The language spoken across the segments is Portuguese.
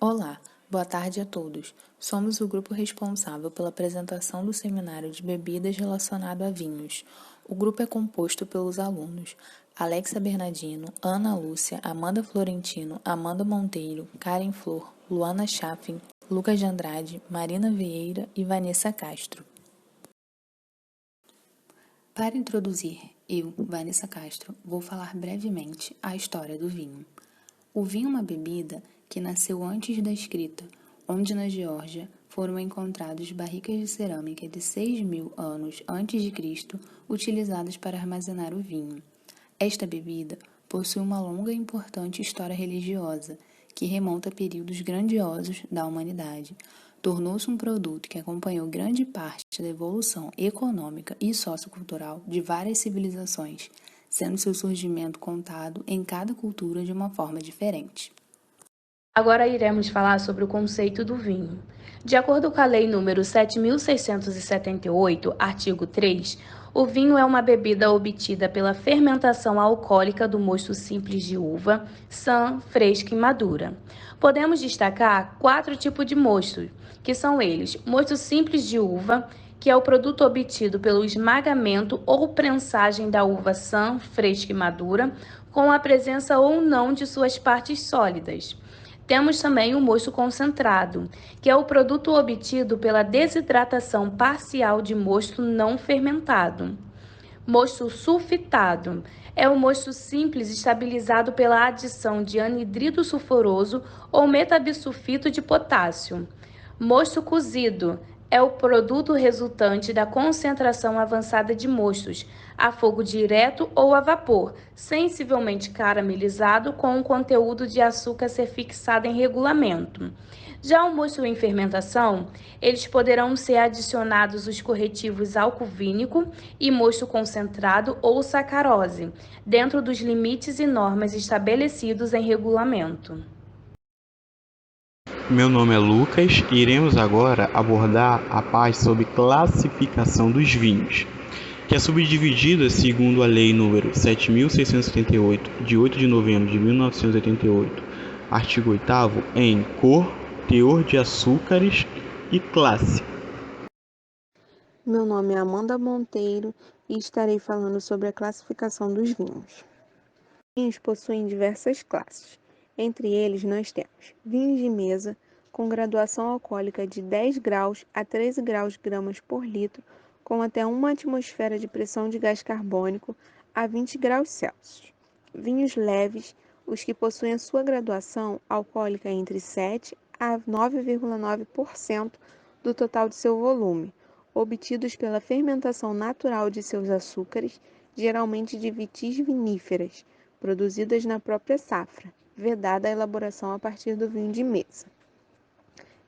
Olá, boa tarde a todos. Somos o grupo responsável pela apresentação do seminário de bebidas relacionado a vinhos. O grupo é composto pelos alunos Alexa Bernardino, Ana Lúcia, Amanda Florentino, Amanda Monteiro, Karen Flor, Luana Chaffin, Lucas de Andrade, Marina Vieira e Vanessa Castro. Para introduzir, eu, Vanessa Castro, vou falar brevemente a história do vinho. O vinho é uma bebida que nasceu antes da escrita, onde na Geórgia foram encontrados barricas de cerâmica de 6.000 anos antes de Cristo utilizadas para armazenar o vinho. Esta bebida possui uma longa e importante história religiosa, que remonta a períodos grandiosos da humanidade. Tornou-se um produto que acompanhou grande parte da evolução econômica e sociocultural de várias civilizações, sendo seu surgimento contado em cada cultura de uma forma diferente. Agora iremos falar sobre o conceito do vinho. De acordo com a Lei nº 7.678, artigo 3, o vinho é uma bebida obtida pela fermentação alcoólica do mosto simples de uva, sã, fresca e madura. Podemos destacar 4 tipos de mosto, que são eles: mosto simples de uva, que é o produto obtido pelo esmagamento ou prensagem da uva sã, fresca e madura, com a presença ou não de suas partes sólidas. Temos também o mosto concentrado, que é o produto obtido pela desidratação parcial de mosto não fermentado. Mosto sulfitado é o mosto simples estabilizado pela adição de anidrido sulfuroso ou metabisulfito de potássio. Mosto cozido é o produto resultante da concentração avançada de mostos, a fogo direto ou a vapor, sensivelmente caramelizado com um conteúdo de açúcar ser fixado em regulamento. Já o mosto em fermentação, eles poderão ser adicionados os corretivos álcool vínico e mosto concentrado ou sacarose, dentro dos limites e normas estabelecidos em regulamento. Meu nome é Lucas e iremos agora abordar a parte sobre classificação dos vinhos, que é subdividida segundo a Lei nº 7.678, de 8 de novembro de 1988, artigo 8º, em cor, teor de açúcares e classe. Meu nome é Amanda Monteiro e estarei falando sobre a classificação dos vinhos. Vinhos possuem diversas classes. Entre eles, nós temos vinhos de mesa, com graduação alcoólica de 10 graus a 13 gramas por litro, com até 1 atmosfera de pressão de gás carbônico a 20 graus Celsius. Vinhos leves, os que possuem a sua graduação alcoólica entre 7 a 9,9% do total de seu volume, obtidos pela fermentação natural de seus açúcares, geralmente de vitis viníferas, produzidas na própria safra, vedada a elaboração a partir do vinho de mesa.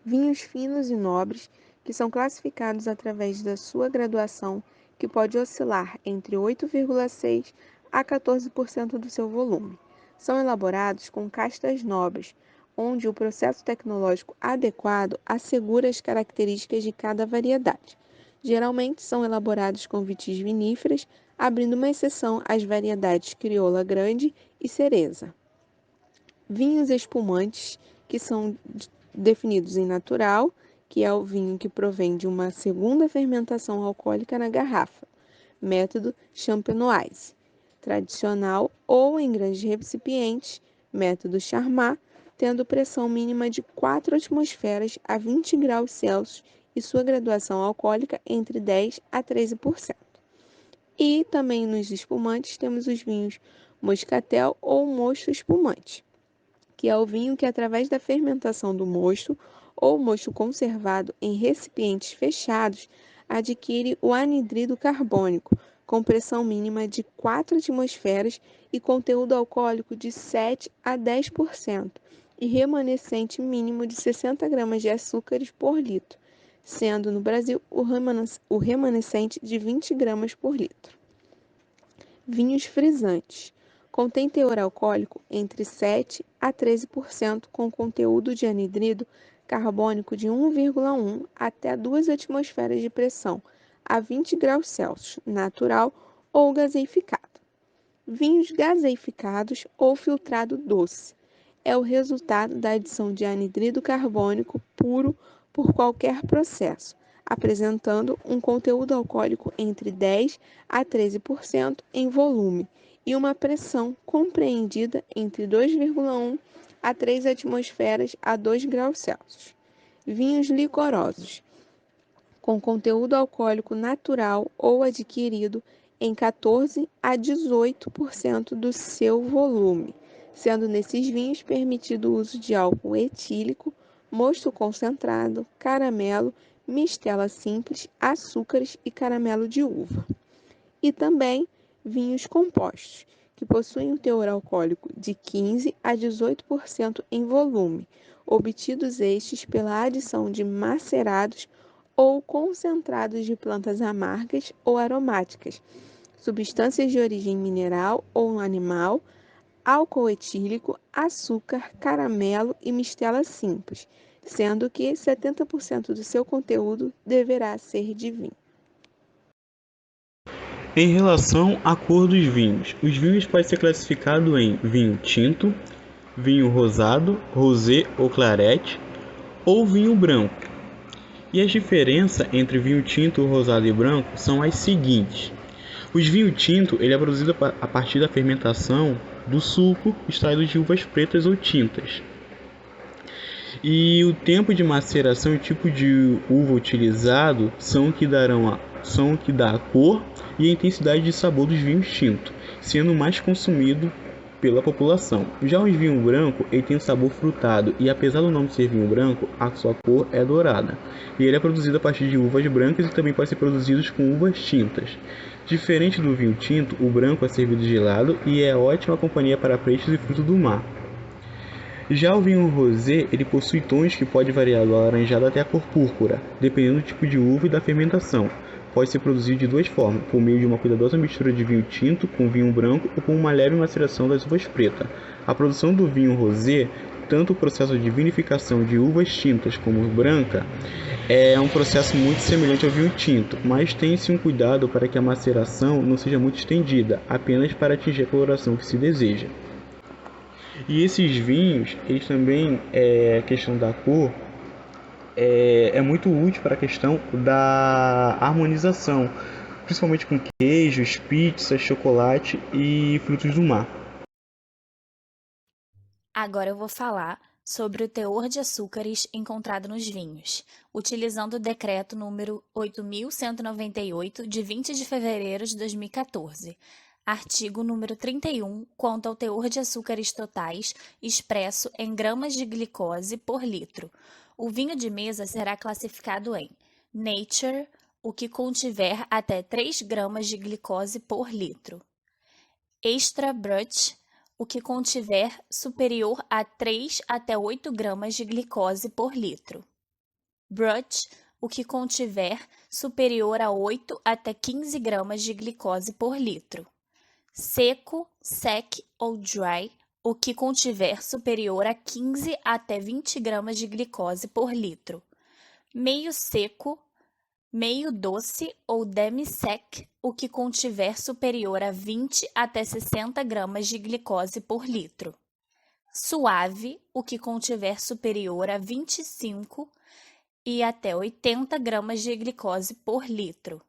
Vinhos finos e nobres, que são classificados através da sua graduação, que pode oscilar entre 8,6% a 14% do seu volume. São elaborados com castas nobres, onde o processo tecnológico adequado assegura as características de cada variedade. Geralmente são elaborados com vitis viníferas, abrindo uma exceção às variedades crioula grande e cereza. Vinhos espumantes, que são definidos em natural, que é o vinho que provém de uma segunda fermentação alcoólica na garrafa, método champenoise, tradicional ou em grandes recipientes, método Charmat, tendo pressão mínima de 4 atmosferas a 20 graus Celsius e sua graduação alcoólica entre 10 a 13%. E também nos espumantes temos os vinhos moscatel ou mosto espumante, que é o vinho que, através da fermentação do mosto ou mosto conservado em recipientes fechados, adquire o anidrido carbônico, com pressão mínima de 4 atmosferas e conteúdo alcoólico de 7 a 10%, e remanescente mínimo de 60 gramas de açúcares por litro, sendo no Brasil o remanescente de 20 gramas por litro. Vinhos frisantes. Contém teor alcoólico entre 7 a 13%, com conteúdo de anidrido carbônico de 1,1 até 2 atmosferas de pressão, a 20 graus Celsius, natural ou gaseificado. Vinhos gaseificados ou filtrado doce. é o resultado da adição de anidrido carbônico puro por qualquer processo, apresentando um conteúdo alcoólico entre 10 a 13% em volume e uma pressão compreendida entre 2,1 a 3 atmosferas a 2 graus Celsius. Vinhos licorosos, com conteúdo alcoólico natural ou adquirido em 14 a 18% do seu volume, sendo nesses vinhos permitido o uso de álcool etílico, mosto concentrado, caramelo, mistela simples, açúcares e caramelo de uva. E também vinhos compostos, que possuem um teor alcoólico de 15 a 18% em volume, obtidos estes pela adição de macerados ou concentrados de plantas amargas ou aromáticas, substâncias de origem mineral ou animal, álcool etílico, açúcar, caramelo e mistela simples, sendo que 70% do seu conteúdo deverá ser de vinho. Em relação à cor dos vinhos, os vinhos podem ser classificados em vinho tinto, vinho rosado, rosé ou clarete, ou vinho branco. E as diferenças entre vinho tinto, rosado e branco são as seguintes. Os vinho tinto ele é produzido a partir da fermentação do suco extraído de uvas pretas ou tintas. E o tempo de maceração e o tipo de uva utilizado são o que dá a cor e a intensidade de sabor dos vinhos tintos, sendo mais consumido pela população. Já o vinho branco ele tem um sabor frutado e apesar do nome ser vinho branco, a sua cor é dourada. E ele é produzido a partir de uvas brancas e também pode ser produzido com uvas tintas. Diferente do vinho tinto, o branco é servido gelado e é ótima companhia para peixes e frutos do mar. Já o vinho rosé, ele possui tons que podem variar do alaranjado até a cor púrpura, dependendo do tipo de uva e da fermentação. Pode ser produzido de duas formas, por meio de uma cuidadosa mistura de vinho tinto com vinho branco ou com uma leve maceração das uvas pretas. A produção do vinho rosé, tanto o processo de vinificação de uvas tintas como branca, é um processo muito semelhante ao vinho tinto, mas tem-se um cuidado para que a maceração não seja muito estendida, apenas para atingir a coloração que se deseja. E esses vinhos, eles também, a questão da cor, é muito útil para a questão da harmonização, principalmente com queijos, pizzas, chocolate e frutos do mar. Agora eu vou falar sobre o teor de açúcares encontrado nos vinhos, utilizando o decreto número 8.198, de 20 de fevereiro de 2014. Artigo número 31, quanto ao teor de açúcares totais expresso em gramas de glicose por litro. O vinho de mesa será classificado em Nature, o que contiver até 3 gramas de glicose por litro. Extra Brut, o que contiver superior a 3 até 8 gramas de glicose por litro. Brut, o que contiver superior a 8 até 15 gramas de glicose por litro. Seco, sec ou dry, o que contiver superior a 15 até 20 gramas de glicose por litro. Meio seco, meio doce ou demi-sec, o que contiver superior a 20 até 60 gramas de glicose por litro. Suave, o que contiver superior a 25 e até 80 gramas de glicose por litro.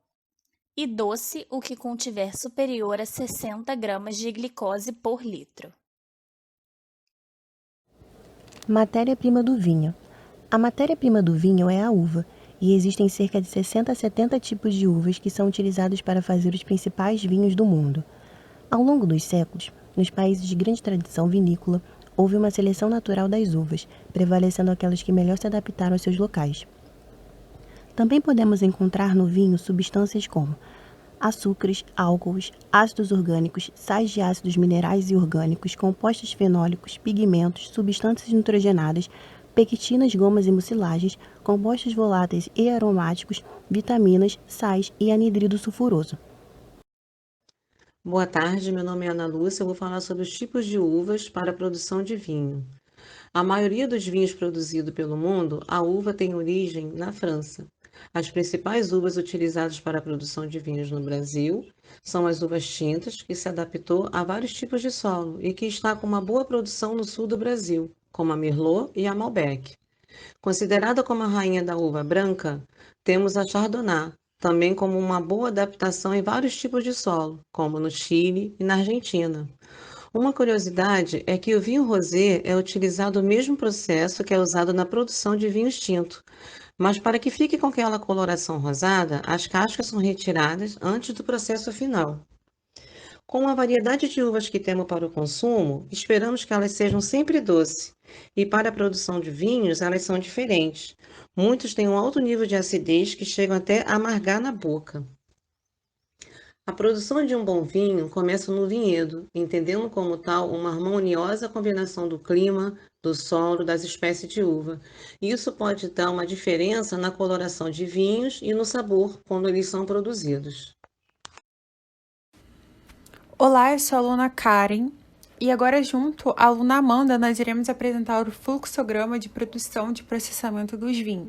E doce, o que contiver superior a 60 gramas de glicose por litro. Matéria-prima do vinho. A matéria-prima do vinho é a uva, e existem cerca de 60 a 70 tipos de uvas que são utilizados para fazer os principais vinhos do mundo. Ao longo dos séculos, nos países de grande tradição vinícola, houve uma seleção natural das uvas, prevalecendo aquelas que melhor se adaptaram aos seus locais. Também podemos encontrar no vinho substâncias como açúcares, álcools, ácidos orgânicos, sais de ácidos minerais e orgânicos, compostos fenólicos, pigmentos, substâncias nitrogenadas, pectinas, gomas e mucilagens, compostos voláteis e aromáticos, vitaminas, sais e anidrido sulfuroso. Boa tarde, meu nome é Ana Lúcia, eu vou falar sobre os tipos de uvas para a produção de vinho. A maioria dos vinhos produzidos pelo mundo, a uva tem origem na França. As principais uvas utilizadas para a produção de vinhos no Brasil são as uvas tintas, que se adaptou a vários tipos de solo e que está com uma boa produção no sul do Brasil, como a Merlot e a Malbec. Considerada como a rainha da uva branca, temos a Chardonnay, também como uma boa adaptação em vários tipos de solo, como no Chile e na Argentina. Uma curiosidade é que o vinho rosé é utilizado o mesmo processo que é usado na produção de vinhos tinto, mas para que fique com aquela coloração rosada, as cascas são retiradas antes do processo final. Com a variedade de uvas que temos para o consumo, esperamos que elas sejam sempre doces, e para a produção de vinhos elas são diferentes. Muitos têm um alto nível de acidez que chegam até a amargar na boca. A produção de um bom vinho começa no vinhedo, entendendo como tal uma harmoniosa combinação do clima, do solo, das espécies de uva. Isso pode dar uma diferença na coloração de vinhos e no sabor quando eles são produzidos. Olá, eu sou a aluna Karen e agora junto à aluna Amanda nós iremos apresentar o fluxograma de produção e processamento dos vinhos.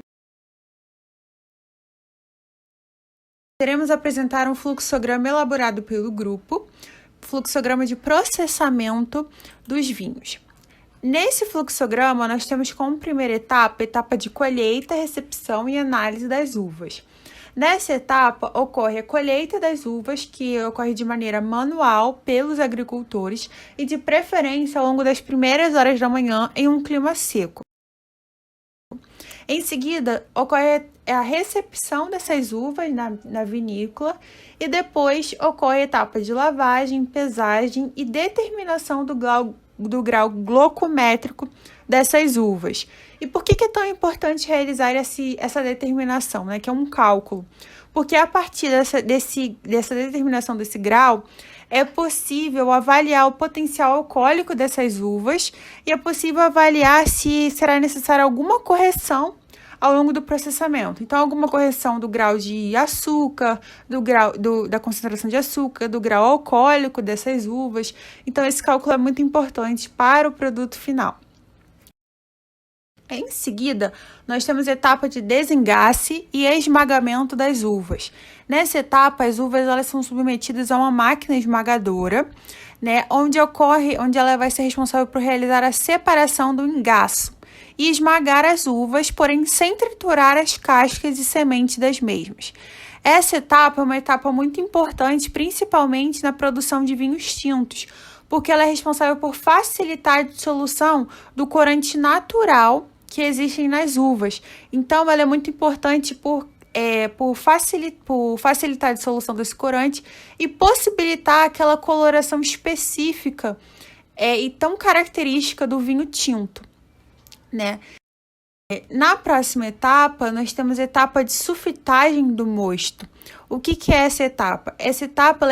Iremos apresentar um fluxograma elaborado pelo grupo, fluxograma de processamento dos vinhos. Nesse fluxograma, nós temos como primeira etapa a etapa de colheita, recepção e análise das uvas. Nessa etapa, ocorre a colheita das uvas, que ocorre de maneira manual pelos agricultores e de preferência ao longo das primeiras horas da manhã em um clima seco. Em seguida, ocorre a recepção dessas uvas na vinícola e depois ocorre a etapa de lavagem, pesagem e determinação do grau glocométrico dessas uvas. E por que é tão importante realizar essa determinação, né, que é um cálculo? Porque a partir dessa determinação desse grau, é possível avaliar o potencial alcoólico dessas uvas e é possível avaliar se será necessária alguma correção ao longo do processamento. Então, alguma correção do grau de açúcar, da concentração de açúcar, do grau alcoólico dessas uvas. Então, esse cálculo é muito importante para o produto final. Em seguida, nós temos a etapa de desengace e esmagamento das uvas. Nessa etapa, as uvas elas são submetidas a uma máquina esmagadora, né, onde ela vai ser responsável por realizar a separação do engaço e esmagar as uvas, porém sem triturar as cascas e sementes das mesmas. Essa etapa é uma etapa muito importante, principalmente na produção de vinhos tintos, porque ela é responsável por facilitar a dissolução do corante natural que existem nas uvas. Então, ela é muito importante por facilitar a dissolução desse corante e possibilitar aquela coloração específica e tão característica do vinho tinto, né? Na próxima etapa, nós temos a etapa de sulfitagem do mosto. O que é essa etapa? Essa etapa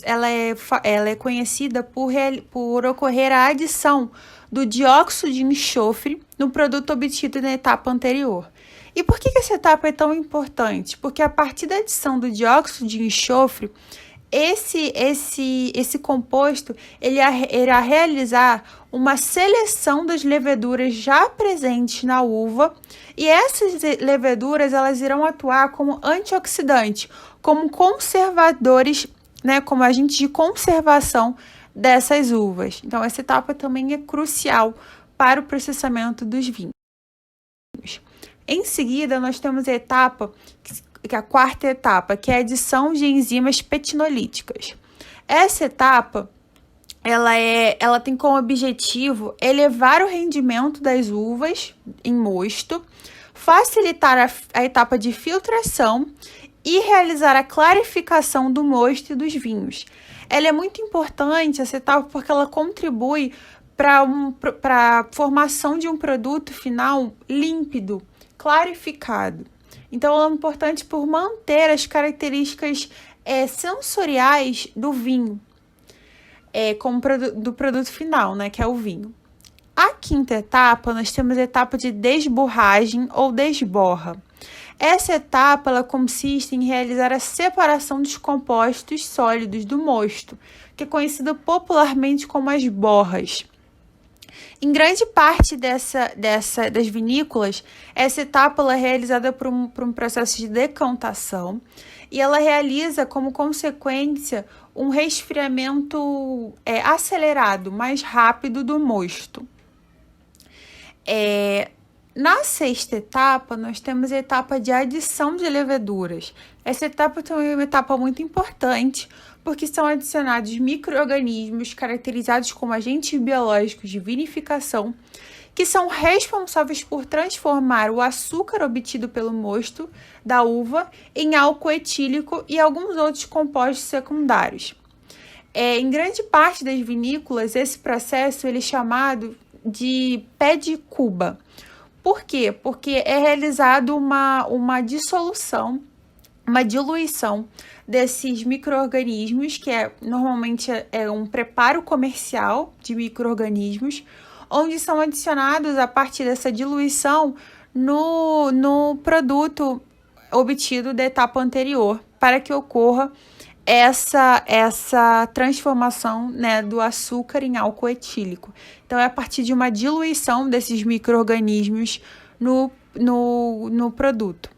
ela é conhecida por ocorrer a adição do dióxido de enxofre no produto obtido na etapa anterior. E por que essa etapa é tão importante? Porque a partir da adição do dióxido de enxofre, esse composto ele irá realizar uma seleção das leveduras já presentes na uva e essas leveduras elas irão atuar como antioxidante, como conservadores, né, como agentes de conservação dessas uvas. Então, essa etapa também é crucial para o processamento dos vinhos. Em seguida, nós temos a etapa, que é a quarta etapa, que é a adição de enzimas petinolíticas. Essa etapa, ela tem como objetivo elevar o rendimento das uvas em mosto, facilitar a etapa de filtração e realizar a clarificação do mosto e dos vinhos. Ela é muito importante, essa etapa, porque ela contribui para a formação de um produto final límpido, clarificado. Então, ela é importante por manter as características sensoriais do vinho, do produto final, né, que é o vinho. A quinta etapa, nós temos a etapa de desborragem ou desborra. Essa etapa ela consiste em realizar a separação dos compostos sólidos do mosto, que é conhecido popularmente como as borras. Em grande parte das vinícolas, essa etapa ela é realizada por um processo de decantação e ela realiza como consequência um resfriamento acelerado, mais rápido do mosto. Na sexta etapa, nós temos a etapa de adição de leveduras. Essa etapa também é uma etapa muito importante, porque são adicionados micro-organismos caracterizados como agentes biológicos de vinificação, que são responsáveis por transformar o açúcar obtido pelo mosto da uva em álcool etílico e alguns outros compostos secundários. Em grande parte das vinícolas, esse processo ele é chamado de pé de cuba. Por quê? Porque é realizado uma diluição desses micro-organismos, que normalmente é um preparo comercial de micro-organismos, onde são adicionados a partir dessa diluição no produto obtido da etapa anterior, para que ocorra essa transformação, né, do açúcar em álcool etílico. Então, é a partir de uma diluição desses micro-organismos no produto.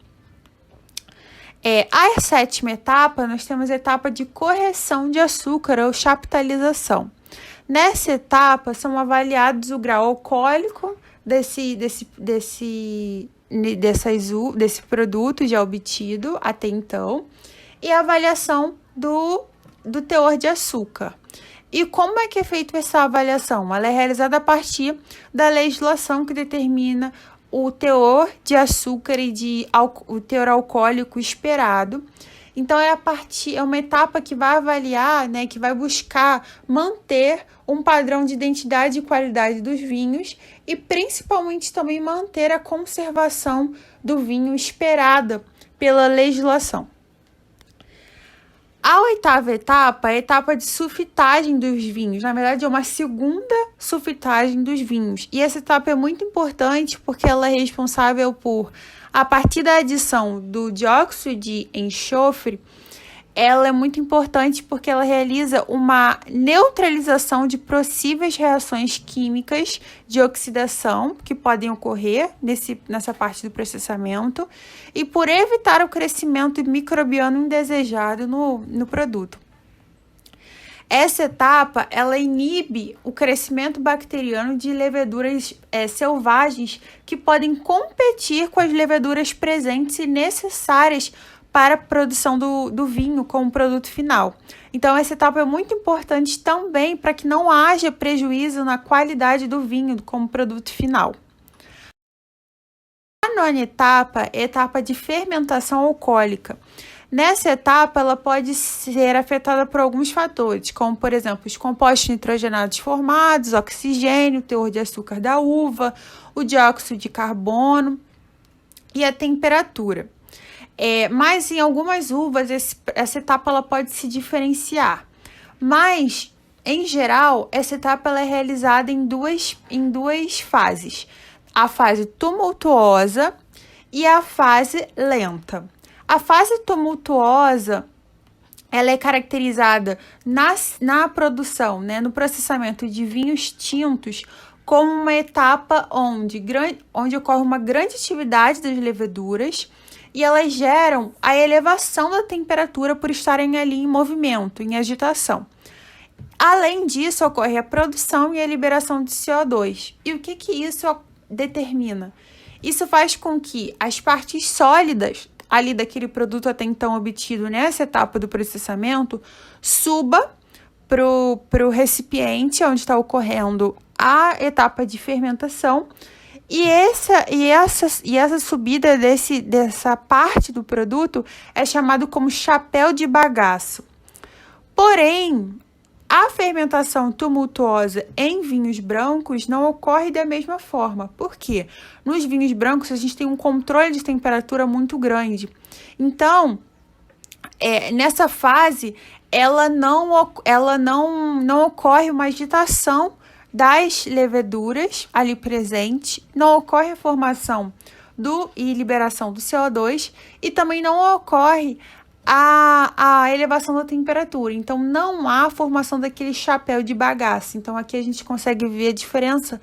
A sétima etapa, nós temos a etapa de correção de açúcar ou chaptalização. Nessa etapa, são avaliados o grau alcoólico desse produto já obtido até então e a avaliação do teor de açúcar. E como é que é feita essa avaliação? Ela é realizada a partir da legislação que determina o teor de açúcar e o teor alcoólico esperado. Então, é uma etapa que vai avaliar, né, que vai buscar manter um padrão de identidade e qualidade dos vinhos e, principalmente, também manter a conservação do vinho esperada pela legislação. A oitava etapa é a etapa de sulfitagem dos vinhos. Na verdade, é uma segunda sulfitagem dos vinhos. E essa etapa é muito importante porque ela é responsável por, a partir da adição do dióxido de enxofre, ela é muito importante porque ela realiza uma neutralização de possíveis reações químicas de oxidação que podem ocorrer nessa parte do processamento e por evitar o crescimento microbiano indesejado no produto. Essa etapa, ela inibe o crescimento bacteriano de leveduras selvagens que podem competir com as leveduras presentes e necessárias para a produção do vinho como produto final. Então, essa etapa é muito importante também para que não haja prejuízo na qualidade do vinho como produto final. A nona etapa é a etapa de fermentação alcoólica. Nessa etapa, ela pode ser afetada por alguns fatores, como, por exemplo, os compostos nitrogenados formados, oxigênio, o teor de açúcar da uva, o dióxido de carbono e a temperatura. Mas em algumas uvas, essa etapa ela pode se diferenciar. Mas, em geral, essa etapa ela é realizada em duas fases. A fase tumultuosa e a fase lenta. A fase tumultuosa, ela é caracterizada na produção, né, no processamento de vinhos tintos, como uma etapa onde ocorre uma grande atividade das leveduras e elas geram a elevação da temperatura por estarem ali em movimento, em agitação. Além disso, ocorre a produção e a liberação de CO2. E o que isso determina? Isso faz com que as partes sólidas ali daquele produto até então obtido nessa etapa do processamento suba para o recipiente onde está ocorrendo a etapa de fermentação. E essa subida dessa parte do produto é chamado como chapéu de bagaço. Porém, a fermentação tumultuosa em vinhos brancos não ocorre da mesma forma. Por quê? Nos vinhos brancos, a gente tem um controle de temperatura muito grande. Então, nessa fase, ela não ocorre uma agitação das leveduras ali presente, não ocorre a formação e liberação do CO2 e também não ocorre a elevação da temperatura. Então, não há formação daquele chapéu de bagaço. Então, aqui a gente consegue ver a diferença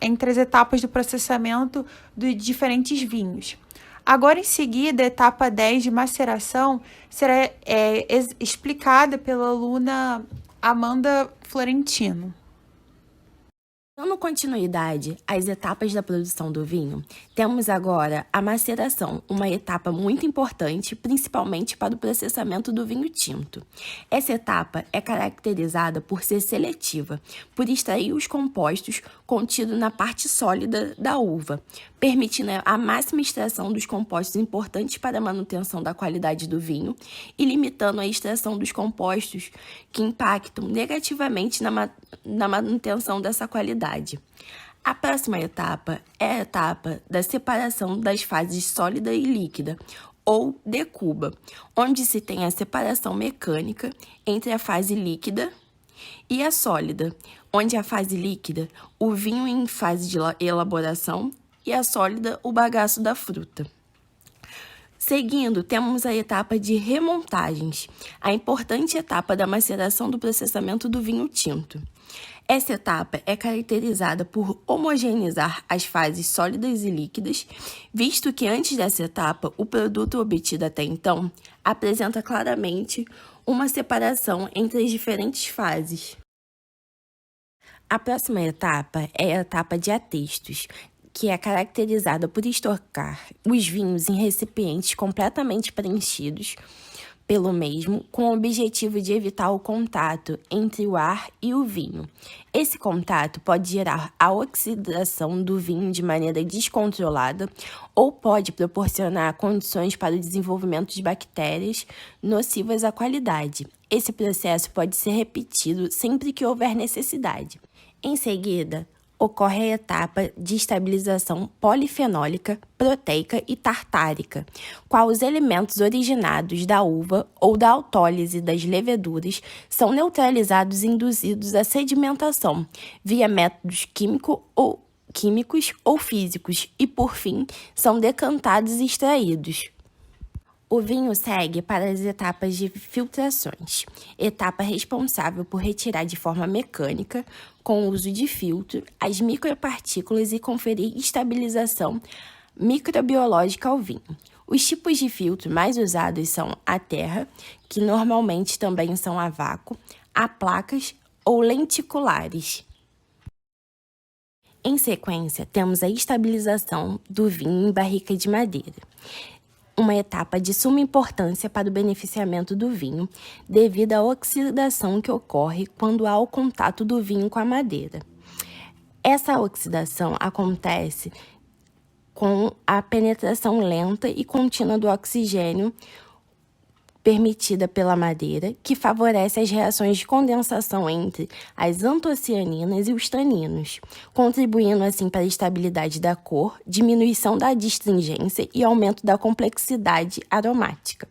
entre as etapas do processamento de diferentes vinhos. Agora, em seguida, a etapa 10 de maceração será explicada pela aluna Amanda Florentino. Dando continuidade às etapas da produção do vinho, temos agora a maceração, uma etapa muito importante, principalmente para o processamento do vinho tinto. Essa etapa é caracterizada por ser seletiva, por extrair os compostos contidos na parte sólida da uva, permitindo a máxima extração dos compostos importantes para a manutenção da qualidade do vinho e limitando a extração dos compostos que impactam negativamente na manutenção dessa qualidade. A próxima etapa é a etapa da separação das fases sólida e líquida, ou decuba, onde se tem a separação mecânica entre a fase líquida e a sólida, onde a fase líquida, o vinho em fase de elaboração, e a sólida, o bagaço da fruta. Seguindo, temos a etapa de remontagens, a importante etapa da maceração do processamento do vinho tinto. Essa etapa é caracterizada por homogeneizar as fases sólidas e líquidas, visto que antes dessa etapa, o produto obtido até então apresenta claramente uma separação entre as diferentes fases. A próxima etapa é a etapa de atestos, que é caracterizada por estocar os vinhos em recipientes completamente preenchidos pelo mesmo, com o objetivo de evitar o contato entre o ar e o vinho. Esse contato pode gerar a oxidação do vinho de maneira descontrolada ou pode proporcionar condições para o desenvolvimento de bactérias nocivas à qualidade. Esse processo pode ser repetido sempre que houver necessidade. Em seguida, ocorre a etapa de estabilização polifenólica, proteica e tartárica, qual os elementos originados da uva ou da autólise das leveduras são neutralizados e induzidos à sedimentação via métodos químicos ou físicos e, por fim, são decantados e extraídos. O vinho segue para as etapas de filtrações, etapa responsável por retirar de forma mecânica, com o uso de filtro, as micropartículas e conferir estabilização microbiológica ao vinho. Os tipos de filtro mais usados são a terra, que normalmente também são a vácuo, a placas ou lenticulares. Em sequência, temos a estabilização do vinho em barrica de madeira, uma etapa de suma importância para o beneficiamento do vinho, devido à oxidação que ocorre quando há o contato do vinho com a madeira. Essa oxidação acontece com a penetração lenta e contínua do oxigênio permitida pela madeira, que favorece as reações de condensação entre as antocianinas e os taninos, contribuindo assim para a estabilidade da cor, diminuição da adstringência e aumento da complexidade aromática.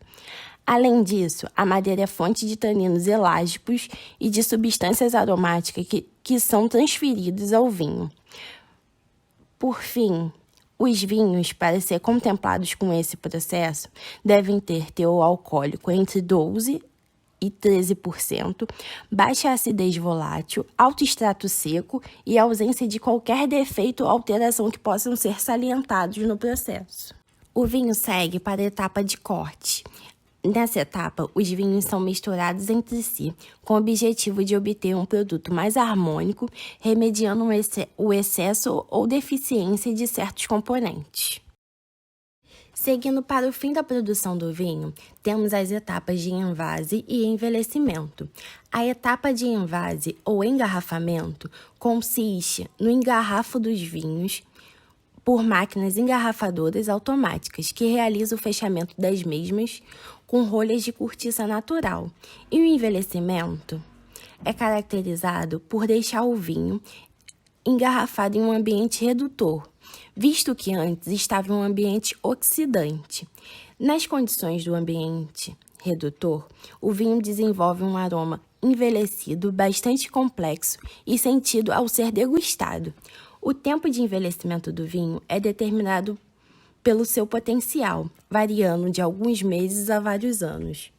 Além disso, a madeira é fonte de taninos elásticos e de substâncias aromáticas que são transferidos ao vinho. Por fim, os vinhos, para ser contemplados com esse processo, devem ter teor alcoólico entre 12% e 13%, baixa acidez volátil, alto extrato seco e ausência de qualquer defeito ou alteração que possam ser salientados no processo. O vinho segue para a etapa de corte. Nessa etapa, os vinhos são misturados entre si, com o objetivo de obter um produto mais harmônico, remediando o excesso ou deficiência de certos componentes. Seguindo para o fim da produção do vinho, temos as etapas de envase e envelhecimento. A etapa de envase ou engarrafamento consiste no engarrafo dos vinhos por máquinas engarrafadoras automáticas, que realizam o fechamento das mesmas com rolhas de cortiça natural. E o envelhecimento é caracterizado por deixar o vinho engarrafado em um ambiente redutor, visto que antes estava em um ambiente oxidante. Nas condições do ambiente redutor, o vinho desenvolve um aroma envelhecido bastante complexo e sentido ao ser degustado. O tempo de envelhecimento do vinho é determinado pelo seu potencial, variando de alguns meses a vários anos.